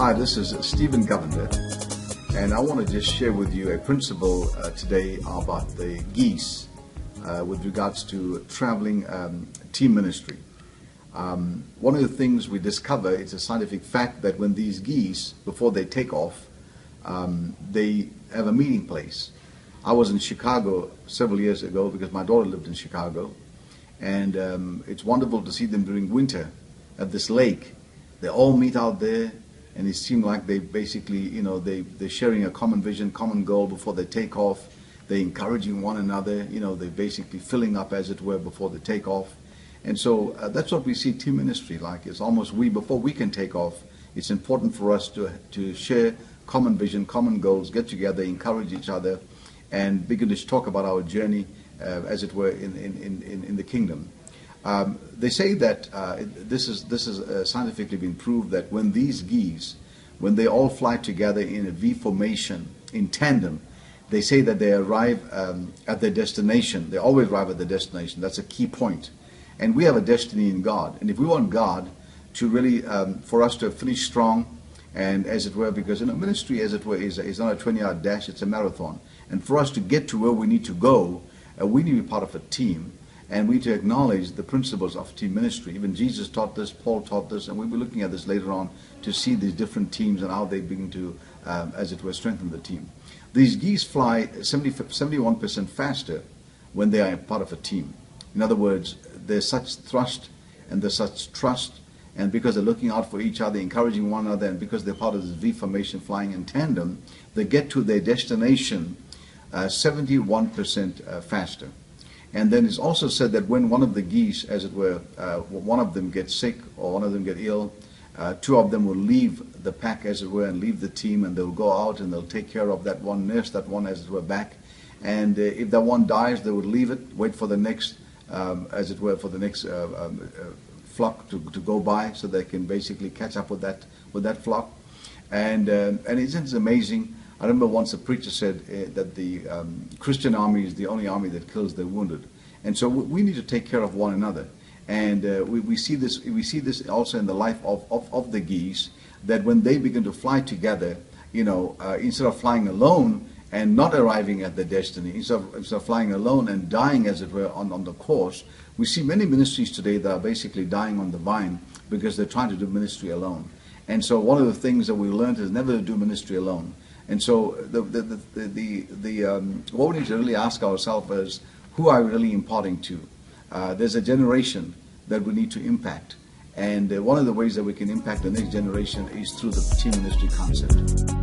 Hi, this is Stephen Govender, and I want to just share with you a principle today about the geese with regards to traveling team ministry. One of the things we discover, it's a scientific fact, that when these geese, before they take off, they have a meeting place. I was in Chicago several years ago because my daughter lived in Chicago, and it's wonderful to see them during winter at this lake. They all meet out there, and it seemed like they basically, they're sharing a common vision, common goal before they take off. They're encouraging one another, they're basically filling up, as it were, before they take off. And so that's what we see team ministry like. It's almost before we can take off, it's important for us to share common vision, common goals, get together, encourage each other, and begin to talk about our journey, as it were, in the kingdom. They say that this is scientifically been proved that when these geese, when they all fly together in a V formation, in tandem, they say that they arrive at their destination. They always arrive at their destination. That's a key point. And we have a destiny in God. And if we want God to really, for us to finish strong, and as it were, because ministry, as it were, is not a 20-yard dash, it's a marathon. And for us to get to where we need to go, we need to be part of a team. And we need to acknowledge the principles of team ministry. Even Jesus taught this, Paul taught this, and we'll be looking at this later on to see these different teams and how they begin to, as it were, strengthen the team. These geese fly 71% faster when they are part of a team. In other words, there's such thrust and there's such trust, and because they're looking out for each other, encouraging one another, and because they're part of this V formation flying in tandem, they get to their destination 71% faster. And then it's also said that when one of the geese, as it were, one of them gets sick or one of them get ill, two of them will leave the pack, as it were, and leave the team, and they'll go out and they'll take care of that one, nurse that one, as it were, back. And if that one dies, they would leave it, wait for the next, as it were, for the next flock to go by, so they can basically catch up with that flock. And it's amazing. I remember once a preacher said that the Christian army is the only army that kills the wounded, and so we need to take care of one another. And we see this. We see this also in the life of the geese, that when they begin to fly together, instead of flying alone and not arriving at their destiny, instead of flying alone and dying, as it were, on the course, we see many ministries today that are basically dying on the vine because they're trying to do ministry alone. And so one of the things that we learned is never to do ministry alone. And so what we need to really ask ourselves is, who are we really imparting to? There's a generation that we need to impact. And one of the ways that we can impact the next generation is through the team ministry concept.